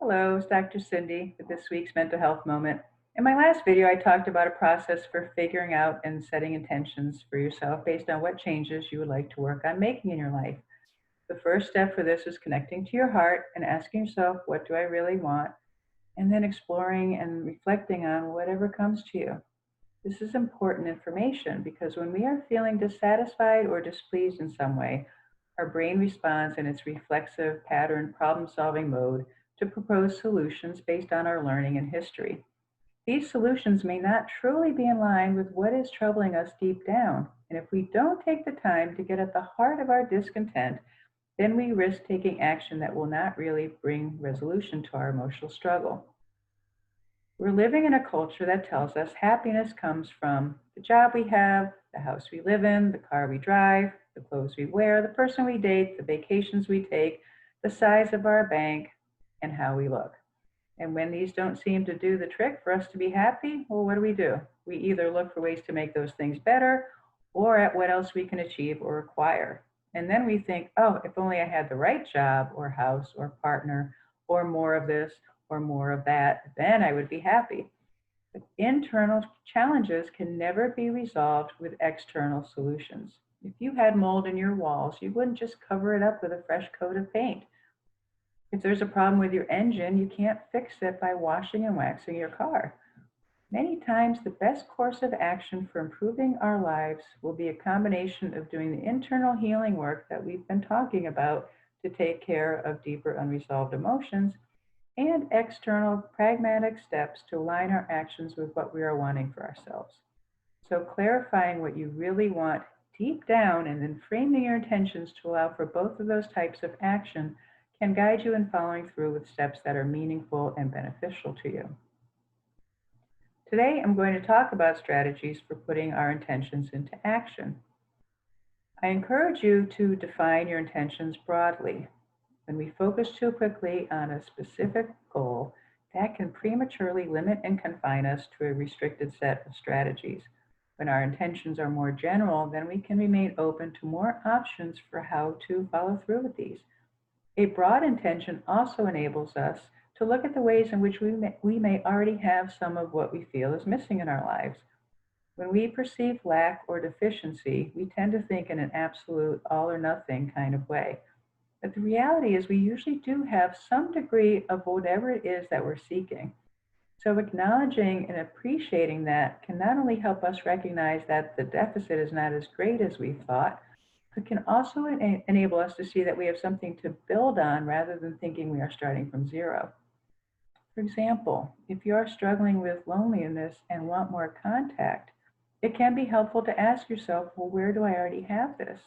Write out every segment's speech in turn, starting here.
Hello, it's Dr. Cindy with this week's Mental Health Moment. In my last video, I talked about a process for figuring out and setting intentions for yourself based on what changes you would like to work on making in your life. The first step for this is connecting to your heart and asking yourself, what do I really want? And then exploring and reflecting on whatever comes to you. This is important information because when we are feeling dissatisfied or displeased in some way, our brain responds in its reflexive pattern problem solving mode to propose solutions based on our learning and history. These solutions may not truly be in line with what is troubling us deep down. And if we don't take the time to get at the heart of our discontent, then we risk taking action that will not really bring resolution to our emotional struggle. We're living in a culture that tells us happiness comes from the job we have, the house we live in, the car we drive, the clothes we wear, the person we date, the vacations we take, the size of our bank, and how we look. And when these don't seem to do the trick for us to be happy, well, what do? We either look for ways to make those things better or at what else we can achieve or acquire. And then we think, oh, if only I had the right job or house or partner or more of this or more of that, then I would be happy. But internal challenges can never be resolved with external solutions. If you had mold in your walls, you wouldn't just cover it up with a fresh coat of paint. If there's a problem with your engine, you can't fix it by washing and waxing your car. Many times, the best course of action for improving our lives will be a combination of doing the internal healing work that we've been talking about to take care of deeper unresolved emotions and external pragmatic steps to align our actions with what we are wanting for ourselves. So, clarifying what you really want deep down and then framing your intentions to allow for both of those types of action can guide you in following through with steps that are meaningful and beneficial to you. Today, I'm going to talk about strategies for putting our intentions into action. I encourage you to define your intentions broadly. When we focus too quickly on a specific goal, that can prematurely limit and confine us to a restricted set of strategies. When our intentions are more general, then we can remain open to more options for how to follow through with these. A broad intention also enables us to look at the ways in which we may already have some of what we feel is missing in our lives. When we perceive lack or deficiency, we tend to think in an absolute all or nothing kind of way. But the reality is we usually do have some degree of whatever it is that we're seeking. So acknowledging and appreciating that can not only help us recognize that the deficit is not as great as we thought, but can also enable us to see that we have something to build on rather than thinking we are starting from zero. For example, if you are struggling with loneliness and want more contact, it can be helpful to ask yourself, well, where do I already have this?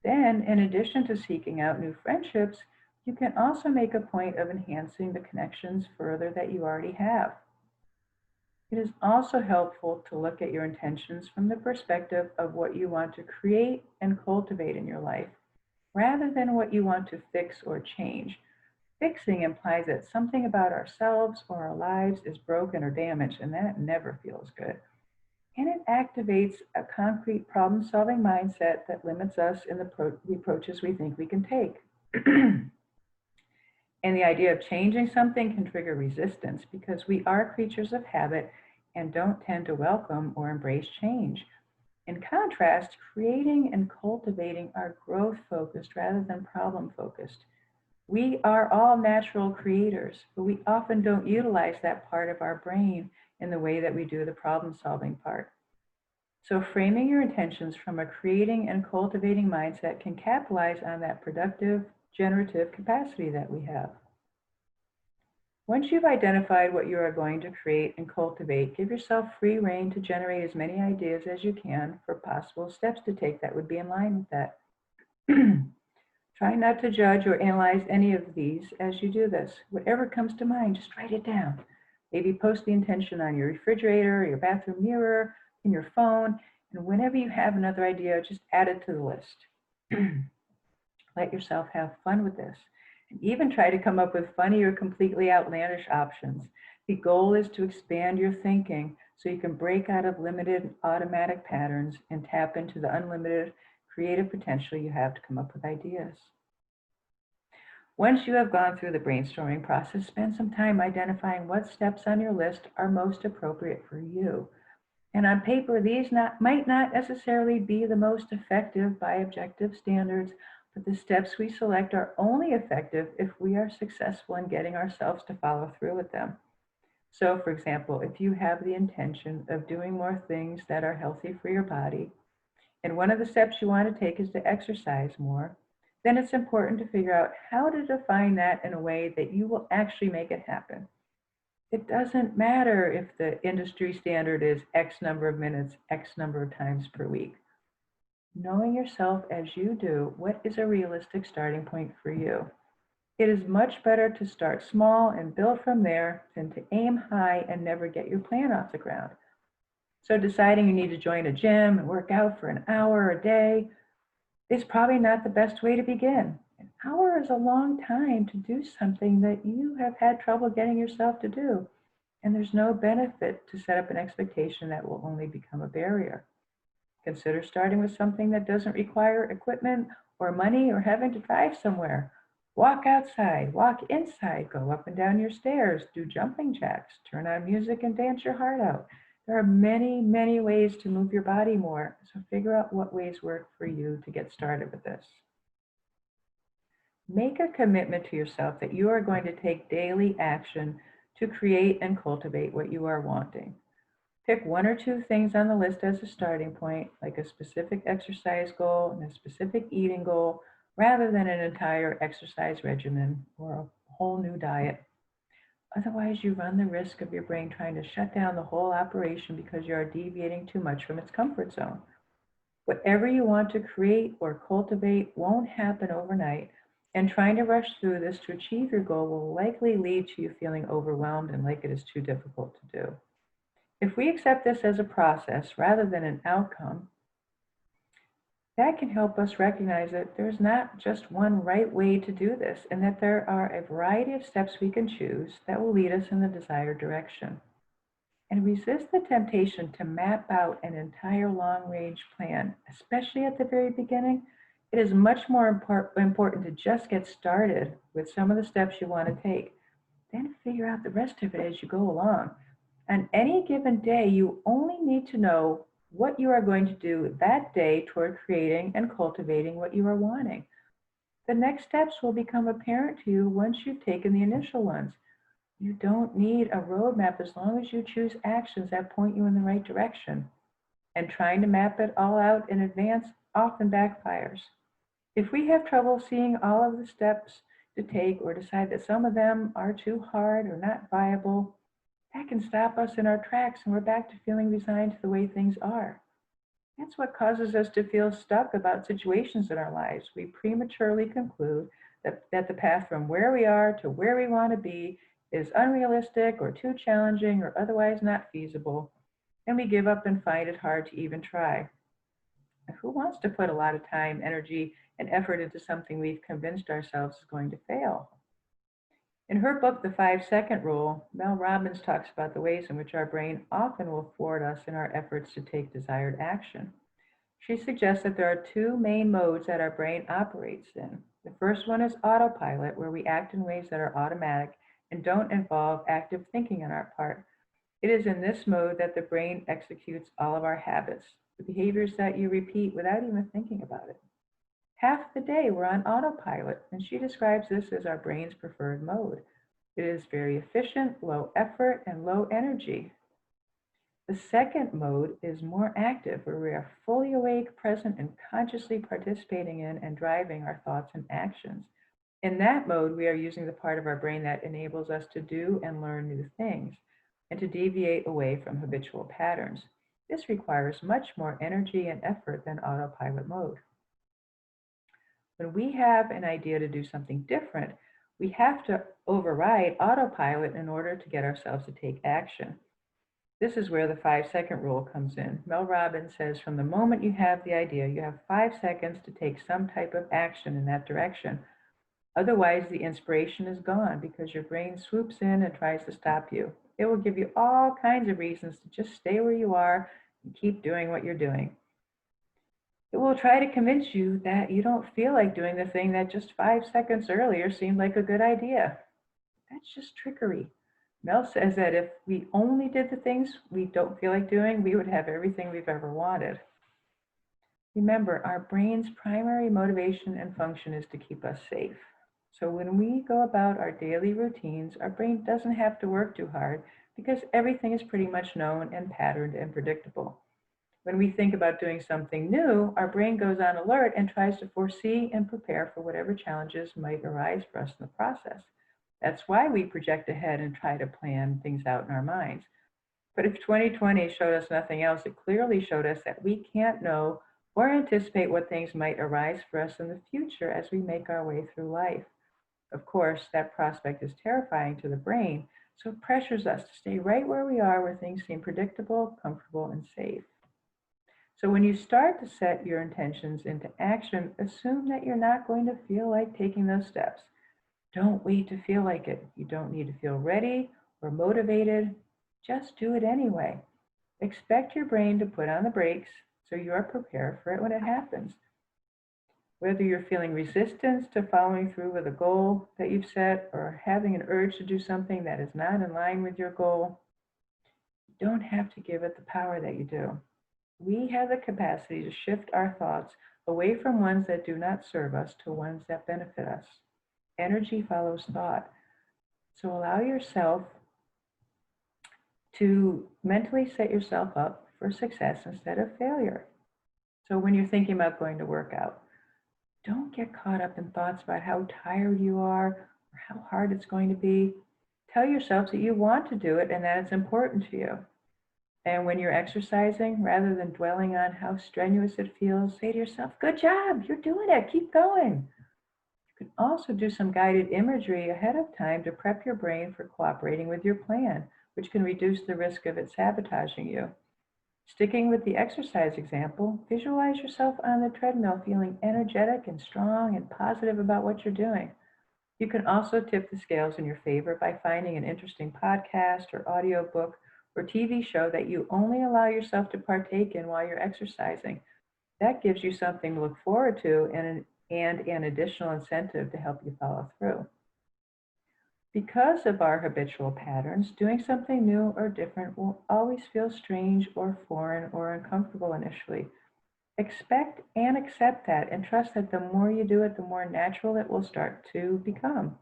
Then, in addition to seeking out new friendships, you can also make a point of enhancing the connections further that you already have. It is also helpful to look at your intentions from the perspective of what you want to create and cultivate in your life, rather than what you want to fix or change. Fixing implies that something about ourselves or our lives is broken or damaged, and that never feels good. And it activates a concrete problem solving mindset that limits us in the approaches we think we can take. And the idea of changing something can trigger resistance because we are creatures of habit and don't tend to welcome or embrace change. In contrast, creating and cultivating are growth focused rather than problem focused. We are all natural creators, but we often don't utilize that part of our brain in the way that we do the problem solving part. So framing your intentions from a creating and cultivating mindset can capitalize on that productive, generative capacity that we have. Once you've identified what you are going to create and cultivate, give yourself free rein to generate as many ideas as you can for possible steps to take that would be in line with that. Try not to judge or analyze any of these as you do this. Whatever comes to mind, just write it down. Maybe post the intention on your refrigerator, your bathroom mirror, in your phone, and whenever you have another idea, just add it to the list. Let yourself have fun with this. And even try to come up with funny or completely outlandish options. The goal is to expand your thinking so you can break out of limited automatic patterns and tap into the unlimited creative potential you have to come up with ideas. Once you have gone through the brainstorming process, spend some time identifying what steps on your list are most appropriate for you. And on paper, might not necessarily be the most effective by objective standards, but the steps we select are only effective if we are successful in getting ourselves to follow through with them. So, for example, if you have the intention of doing more things that are healthy for your body, and one of the steps you want to take is to exercise more, then it's important to figure out how to define that in a way that you will actually make it happen. It doesn't matter if the industry standard is X number of minutes, X number of times per week. Knowing yourself as you do, what is a realistic starting point for you? It is much better to start small and build from there than to aim high and never get your plan off the ground. So deciding you need to join a gym and work out for an hour a day is probably not the best way to begin. An hour is a long time to do something that you have had trouble getting yourself to do. And there's no benefit to set up an expectation that will only become a barrier. Consider starting with something that doesn't require equipment or money or having to drive somewhere. Walk outside, walk inside, go up and down your stairs, do jumping jacks, turn on music and dance your heart out. There are many, many ways to move your body more, so figure out what ways work for you to get started with this. Make a commitment to yourself that you are going to take daily action to create and cultivate what you are wanting. Pick one or two things on the list as a starting point, like a specific exercise goal and a specific eating goal, rather than an entire exercise regimen or a whole new diet. Otherwise, you run the risk of your brain trying to shut down the whole operation because you are deviating too much from its comfort zone. Whatever you want to create or cultivate won't happen overnight, and trying to rush through this to achieve your goal will likely lead to you feeling overwhelmed and like it is too difficult to do. If we accept this as a process rather than an outcome, that can help us recognize that there's not just one right way to do this, and that there are a variety of steps we can choose that will lead us in the desired direction. And resist the temptation to map out an entire long-range plan, especially at the very beginning. It is much more important to just get started with some of the steps you want to take, then figure out the rest of it as you go along. On any given day, you only need to know what you are going to do that day toward creating and cultivating what you are wanting. The next steps will become apparent to you once you've taken the initial ones. You don't need a roadmap as long as you choose actions that point you in the right direction. And trying to map it all out in advance often backfires. If we have trouble seeing all of the steps to take or decide that some of them are too hard or not viable, that can stop us in our tracks and we're back to feeling resigned to the way things are. That's what causes us to feel stuck about situations in our lives. We prematurely conclude that the path from where we are to where we want to be is unrealistic or too challenging or otherwise not feasible, and we give up and find it hard to even try. Who wants to put a lot of time, energy, and effort into something we've convinced ourselves is going to fail? In her book, The 5-Second Rule, Mel Robbins talks about the ways in which our brain often will thwart us in our efforts to take desired action. She suggests that there are two main modes that our brain operates in. The first one is autopilot, where we act in ways that are automatic and don't involve active thinking on our part. It is in this mode that the brain executes all of our habits, the behaviors that you repeat without even thinking about it. Half the day we're on autopilot, and she describes this as our brain's preferred mode. It is very efficient, low effort, and low energy. The second mode is more active, where we are fully awake, present, and consciously participating in and driving our thoughts and actions. In that mode, we are using the part of our brain that enables us to do and learn new things and to deviate away from habitual patterns. This requires much more energy and effort than autopilot mode. When we have an idea to do something different, we have to override autopilot in order to get ourselves to take action. This is where the 5-second rule comes in. Mel Robbins says from the moment you have the idea, you have 5 seconds to take some type of action in that direction. Otherwise, the inspiration is gone because your brain swoops in and tries to stop you. It will give you all kinds of reasons to just stay where you are and keep doing what you're doing. It will try to convince you that you don't feel like doing the thing that just 5 seconds earlier seemed like a good idea. That's just trickery. Mel says that if we only did the things we don't feel like doing, we would have everything we've ever wanted. Remember, our brain's primary motivation and function is to keep us safe. So when we go about our daily routines, our brain doesn't have to work too hard because everything is pretty much known and patterned and predictable. When we think about doing something new, our brain goes on alert and tries to foresee and prepare for whatever challenges might arise for us in the process. That's why we project ahead and try to plan things out in our minds. But if 2020 showed us nothing else, it clearly showed us that we can't know or anticipate what things might arise for us in the future as we make our way through life. Of course, that prospect is terrifying to the brain, so it pressures us to stay right where we are, where things seem predictable, comfortable, and safe. So when you start to set your intentions into action, assume that you're not going to feel like taking those steps. Don't wait to feel like it. You don't need to feel ready or motivated. Just do it anyway. Expect your brain to put on the brakes so you are prepared for it when it happens. Whether you're feeling resistance to following through with a goal that you've set or having an urge to do something that is not in line with your goal, you don't have to give it the power that you do. We have the capacity to shift our thoughts away from ones that do not serve us to ones that benefit us. Energy follows thought. So allow yourself to mentally set yourself up for success instead of failure. So when you're thinking about going to work out, don't get caught up in thoughts about how tired you are or how hard it's going to be. Tell yourself that you want to do it and that it's important to you. And when you're exercising, rather than dwelling on how strenuous it feels, say to yourself, good job, you're doing it, keep going. You can also do some guided imagery ahead of time to prep your brain for cooperating with your plan, which can reduce the risk of it sabotaging you. Sticking with the exercise example, visualize yourself on the treadmill feeling energetic and strong and positive about what you're doing. You can also tip the scales in your favor by finding an interesting podcast or audiobook or TV show that you only allow yourself to partake in while you're exercising. That gives you something to look forward to and an additional incentive to help you follow through. Because of our habitual patterns, doing something new or different will always feel strange or foreign or uncomfortable initially. Expect and accept that and trust that the more you do it, the more natural it will start to become.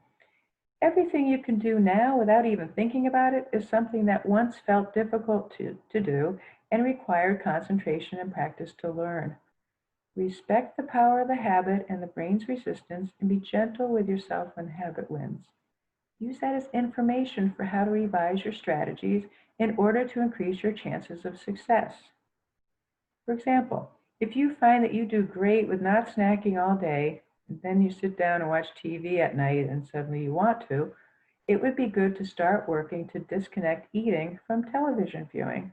Everything you can do now without even thinking about it is something that once felt difficult to do and required concentration and practice to learn. Respect the power of the habit and the brain's resistance and be gentle with yourself when habit wins. Use that as information for how to revise your strategies in order to increase your chances of success. For example, if you find that you do great with not snacking all day, and then you sit down and watch TV at night and suddenly you want to, it would be good to start working to disconnect eating from television viewing.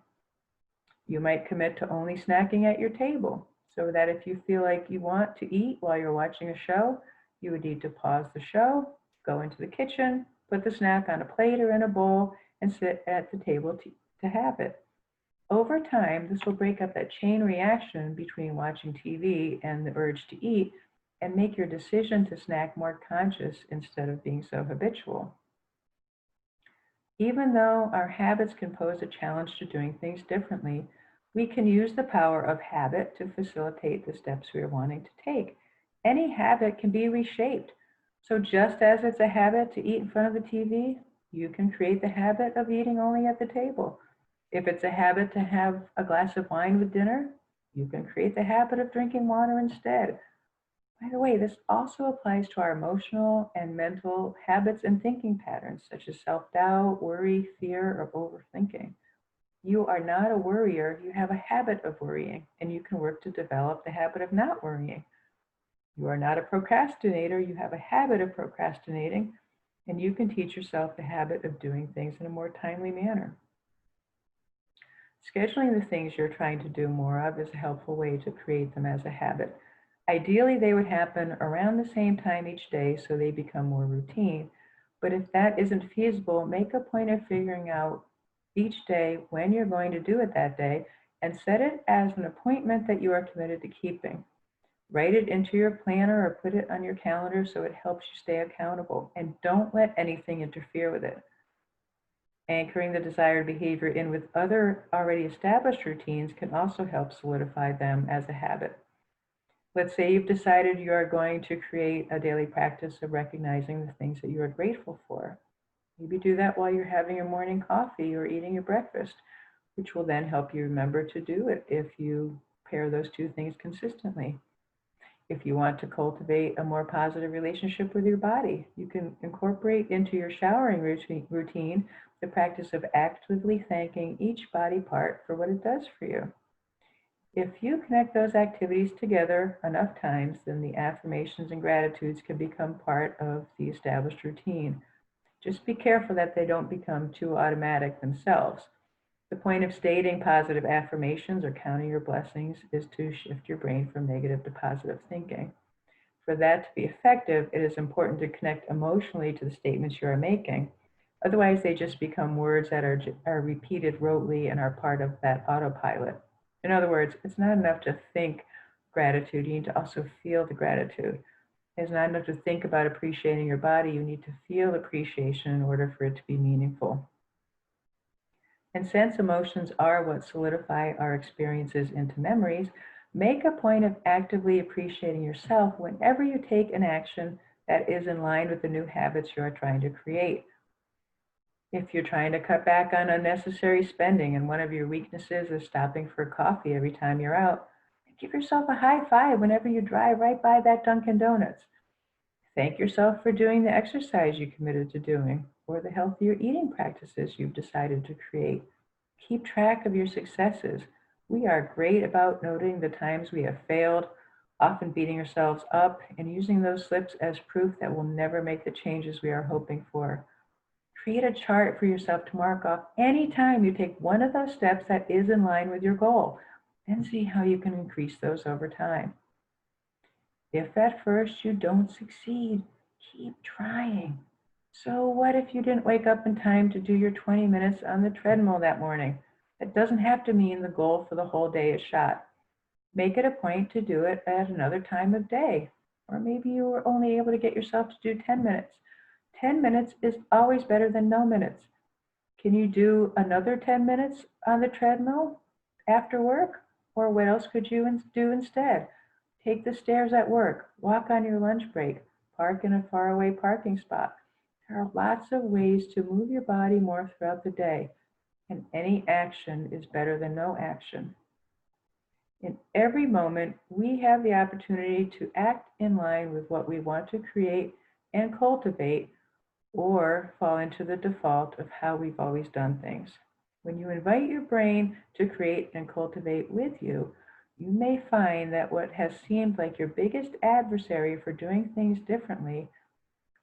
You might commit to only snacking at your table so that if you feel like you want to eat while you're watching a show, you would need to pause the show, go into the kitchen, put the snack on a plate or in a bowl, and sit at the table to have it. Over time, this will break up that chain reaction between watching TV and the urge to eat and make your decision to snack more conscious instead of being so habitual. Even though our habits can pose a challenge to doing things differently, we can use the power of habit to facilitate the steps we are wanting to take. Any habit can be reshaped. So just as it's a habit to eat in front of the TV, you can create the habit of eating only at the table. If it's a habit to have a glass of wine with dinner, you can create the habit of drinking water instead. By the way, this also applies to our emotional and mental habits and thinking patterns, such as self-doubt, worry, fear, or overthinking. You are not a worrier, you have a habit of worrying, and you can work to develop the habit of not worrying. You are not a procrastinator, you have a habit of procrastinating, and you can teach yourself the habit of doing things in a more timely manner. Scheduling the things you're trying to do more of is a helpful way to create them as a habit. Ideally, they would happen around the same time each day so they become more routine. But if that isn't feasible, make a point of figuring out each day when you're going to do it that day and set it as an appointment that you are committed to keeping. Write it into your planner or put it on your calendar so it helps you stay accountable, and don't let anything interfere with it. Anchoring the desired behavior in with other already established routines can also help solidify them as a habit. Let's say you've decided you are going to create a daily practice of recognizing the things that you are grateful for. Maybe do that while you're having your morning coffee or eating your breakfast, which will then help you remember to do it if you pair those two things consistently. If you want to cultivate a more positive relationship with your body, you can incorporate into your showering routine the practice of actively thanking each body part for what it does for you. If you connect those activities together enough times, then the affirmations and gratitudes can become part of the established routine. Just be careful that they don't become too automatic themselves. The point of stating positive affirmations or counting your blessings is to shift your brain from negative to positive thinking. For that to be effective, it is important to connect emotionally to the statements you are making. Otherwise, they just become words that are repeated rotely and are part of that autopilot. In other words, it's not enough to think gratitude, you need to also feel the gratitude. It's not enough to think about appreciating your body, you need to feel appreciation in order for it to be meaningful. And since emotions are what solidify our experiences into memories, make a point of actively appreciating yourself whenever you take an action that is in line with the new habits you are trying to create. If you're trying to cut back on unnecessary spending and one of your weaknesses is stopping for coffee every time you're out, give yourself a high five whenever you drive right by that Dunkin' Donuts. Thank yourself for doing the exercise you committed to doing or the healthier eating practices you've decided to create. Keep track of your successes. We are great about noting the times we have failed, often beating ourselves up and using those slips as proof that we'll never make the changes we are hoping for. Create a chart for yourself to mark off any time you take one of those steps that is in line with your goal, and see how you can increase those over time. If at first you don't succeed, keep trying. So what if you didn't wake up in time to do your 20 minutes on the treadmill that morning? That doesn't have to mean the goal for the whole day is shot. Make it a point to do it at another time of day. Or maybe you were only able to get yourself to do 10 minutes. 10 minutes is always better than no minutes. Can you do another 10 minutes on the treadmill after work? Or what else could you do instead? Take the stairs at work, walk on your lunch break, park in a faraway parking spot. There are lots of ways to move your body more throughout the day, and any action is better than no action. In every moment, we have the opportunity to act in line with what we want to create and cultivate, or fall into the default of how we've always done things. When you invite your brain to create and cultivate with you, you may find that what has seemed like your biggest adversary for doing things differently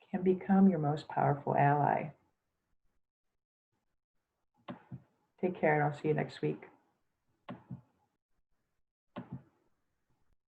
can become your most powerful ally. Take care, and I'll see you next week.